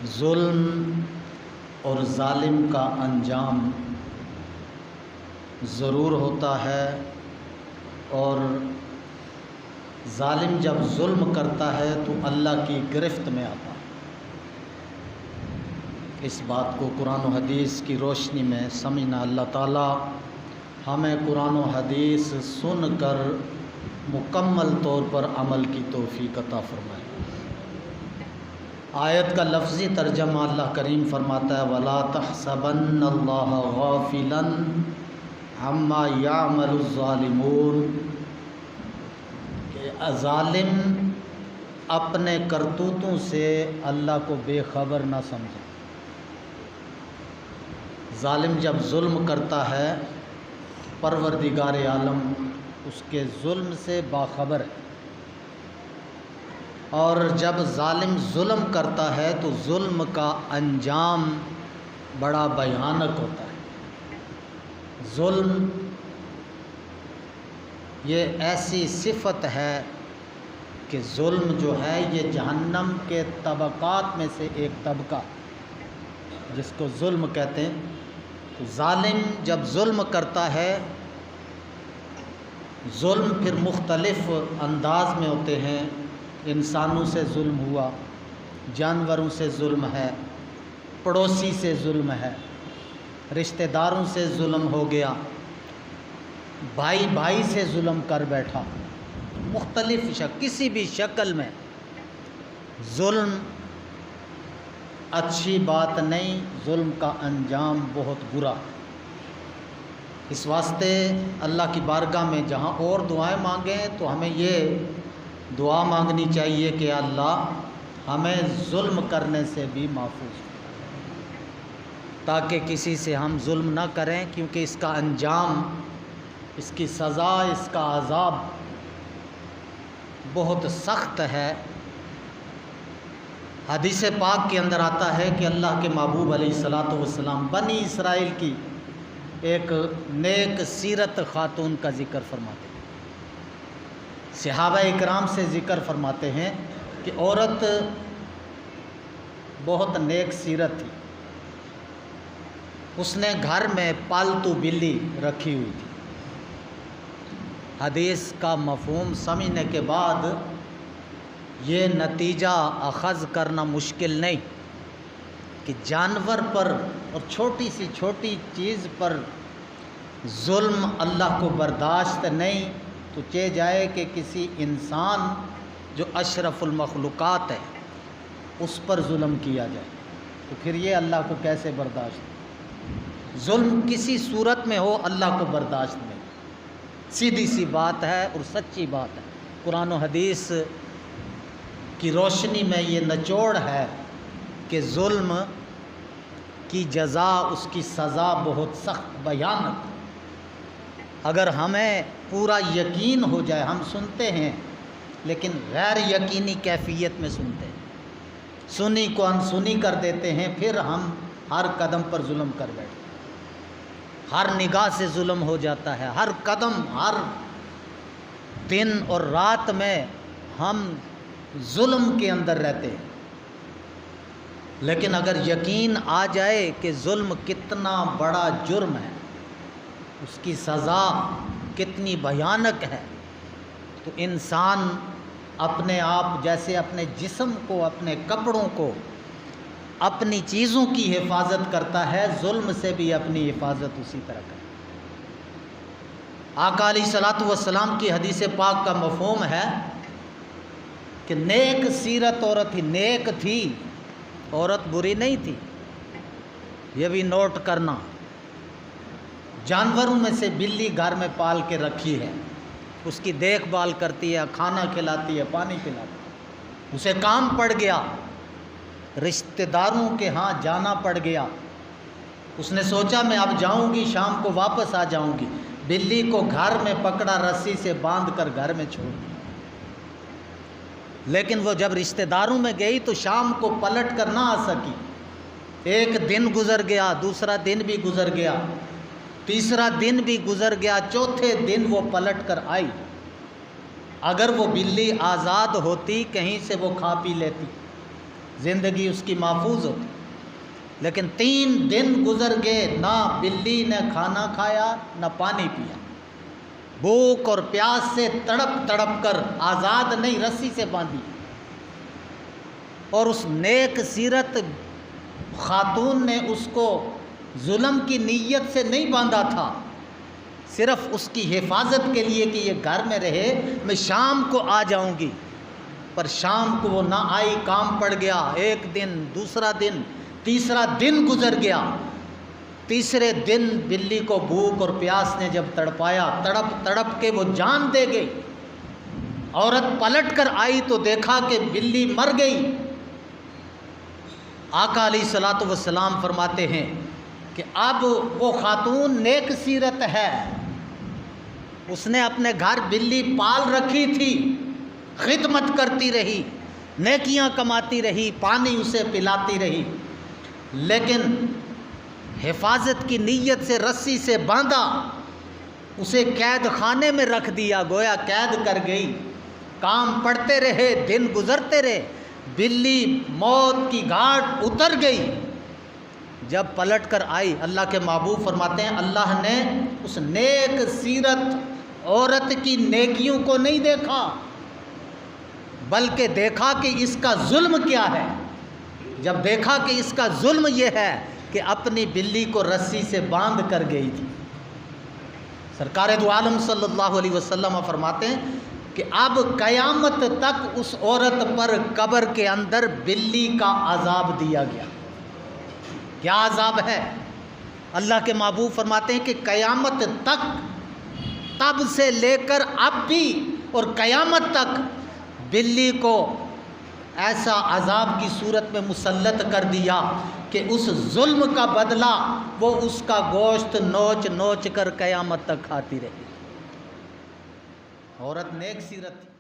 ظلم اور ظالم کا انجام ضرور ہوتا ہے، اور ظالم جب ظلم کرتا ہے تو اللہ کی گرفت میں آتا ہے۔ اس بات کو قرآن و حدیث کی روشنی میں سمجھنا، اللہ تعالیٰ ہمیں قرآن و حدیث سن کر مکمل طور پر عمل کی توفیق عطا فرمائے۔ آیت کا لفظی ترجمہ اللہ کریم فرماتا ہے وَلَا تَحْسَبَنَّ اللَّهَ غَافِلًا عَمَّا يَعْمَلُ الظَّالِمُونَ، کہ ظالم اپنے کرتوتوں سے اللہ کو بے خبر نہ سمجھے۔ ظالم جب ظلم کرتا ہے، پروردگار عالم اس کے ظلم سے باخبر ہے، اور جب ظالم ظلم کرتا ہے تو ظلم کا انجام بڑا بھیانک ہوتا ہے۔ ظلم یہ ایسی صفت ہے کہ ظلم جو ہے یہ جہنم کے طبقات میں سے ایک طبقہ جس کو ظلم کہتے ہیں۔ تو ظالم جب ظلم کرتا ہے، ظلم پھر مختلف انداز میں ہوتے ہیں۔ انسانوں سے ظلم ہوا، جانوروں سے ظلم ہے، پڑوسی سے ظلم ہے، رشتہ داروں سے ظلم ہو گیا، بھائی بھائی سے ظلم کر بیٹھا، مختلف کسی بھی شکل میں ظلم اچھی بات نہیں، ظلم کا انجام بہت برا۔ اس واسطے اللہ کی بارگاہ میں جہاں اور دعائیں مانگیں تو ہمیں یہ دعا مانگنی چاہیے کہ اللہ ہمیں ظلم کرنے سے بھی محفوظ تاکہ کسی سے ہم ظلم نہ کریں، کیونکہ اس کا انجام، اس کی سزا، اس کا عذاب بہت سخت ہے۔ حدیث پاک کے اندر آتا ہے کہ اللہ کے محبوب علیہ الصلاۃ والسلام بنی اسرائیل کی ایک نیک سیرت خاتون کا ذکر فرماتے ہیں۔ صحابہ اکرام سے ذکر فرماتے ہیں کہ عورت بہت نیک سیرت تھی، اس نے گھر میں پالتو بلی رکھی ہوئی تھی۔ حدیث کا مفہوم سمجھنے کے بعد یہ نتیجہ اخذ کرنا مشکل نہیں کہ جانور پر اور چھوٹی سی چھوٹی چیز پر ظلم اللہ کو برداشت نہیں، تو چہ جائے کہ کسی انسان جو اشرف المخلوقات ہے اس پر ظلم کیا جائے، تو پھر یہ اللہ کو کیسے برداشت ہے؟ ظلم کسی صورت میں ہو اللہ کو برداشت نہیں، سیدھی سی بات ہے اور سچی بات ہے۔ قرآن و حدیث کی روشنی میں یہ نچوڑ ہے کہ ظلم کی جزا، اس کی سزا بہت سخت بھیانک۔ اگر ہمیں پورا یقین ہو جائے، ہم سنتے ہیں لیکن غیر یقینی کیفیت میں سنتے ہیں، سنی کو انسنی کر دیتے ہیں، پھر ہم ہر قدم پر ظلم کر بیٹھتے ہیں، ہر نگاہ سے ظلم ہو جاتا ہے، ہر قدم، ہر دن اور رات میں ہم ظلم کے اندر رہتے ہیں۔ لیکن اگر یقین آ جائے کہ ظلم کتنا بڑا جرم ہے، اس کی سزا کتنی بھیانک ہے، تو انسان اپنے آپ جیسے اپنے جسم کو، اپنے کپڑوں کو، اپنی چیزوں کی حفاظت کرتا ہے، ظلم سے بھی اپنی حفاظت اسی طرح کرتا ہے۔ آقا علیہ الصلوۃ والسلام کی حدیث پاک کا مفہوم ہے کہ نیک سیرت عورت تھی، نیک تھی، عورت بری نہیں تھی، یہ بھی نوٹ کرنا۔ جانوروں میں سے بلی گھر میں پال کے رکھی ہے، اس کی دیکھ بھال کرتی ہے، کھانا کھلاتی ہے، پانی پلاتی ہے، اسے کام پڑ گیا، رشتہ داروں کے ہاں جانا پڑ گیا، اس نے سوچا میں اب جاؤں گی، شام کو واپس آ جاؤں گی، بلی کو گھر میں پکڑا، رسی سے باندھ کر گھر میں چھوڑ دیا۔ لیکن وہ جب رشتہ داروں میں گئی تو شام کو پلٹ کر نہ آ سکی، ایک دن گزر گیا، دوسرا دن بھی گزر گیا، تیسرا دن بھی گزر گیا، چوتھے دن وہ پلٹ کر آئی۔ اگر وہ بلی آزاد ہوتی کہیں سے وہ کھا پی لیتی، زندگی اس کی محفوظ ہوتی. لیکن 3 دن گزر گئے، نہ بلی نے کھانا کھایا نہ پانی پیا، بھوک اور پیاس سے تڑپ تڑپ کر، آزاد نہیں، رسی سے باندھی. اور اس نیک سیرت خاتون نے اس کو ظلم کی نیت سے نہیں باندھا تھا، صرف اس کی حفاظت کے لیے کہ یہ گھر میں رہے، میں شام کو آ جاؤں گی. پر شام کو وہ نہ آئی، کام پڑ گیا. 1 دن، دوسرا دن، تیسرا دن گزر گیا. تیسرے دن بلی کو بھوک اور پیاس نے جب تڑپایا، تڑپ تڑپ کے وہ جان دے گئی. عورت پلٹ کر آئی تو دیکھا کہ بلی مر گئی. آقا علیہ الصلوۃ والسلام فرماتے ہیں کہ اب وہ خاتون نیک سیرت ہے، اس نے اپنے گھر بلی پال رکھی تھی، خدمت کرتی رہی، نیکیاں کماتی رہی، پانی اسے پلاتی رہی، لیکن حفاظت کی نیت سے رسی سے باندھا، اسے قید خانے میں رکھ دیا، گویا قید کر گئی. کام پڑتے رہے، دن گزرتے رہے، بلی موت کی گھاٹ اتر گئی. جب پلٹ کر آئی، اللہ کے محبوب فرماتے ہیں اللہ نے اس نیک سیرت عورت کی نیکیوں کو نہیں دیکھا، بلکہ دیکھا کہ اس کا ظلم کیا ہے. جب دیکھا کہ اس کا ظلم یہ ہے کہ اپنی بلی کو رسی سے باندھ کر گئی تھی. سرکار دو عالم صلی اللہ علیہ وسلم فرماتے ہیں کہ اب قیامت تک اس عورت پر قبر کے اندر بلی کا عذاب دیا گیا. کیا عذاب ہے؟ اللہ کے محبوب فرماتے ہیں کہ قیامت تک، تب سے لے کر اب بھی اور قیامت تک بلی کو ایسا عذاب کی صورت میں مسلط کر دیا کہ اس ظلم کا بدلہ وہ اس کا گوشت نوچ نوچ کر قیامت تک کھاتی رہی. عورت نیک سیرت تھی.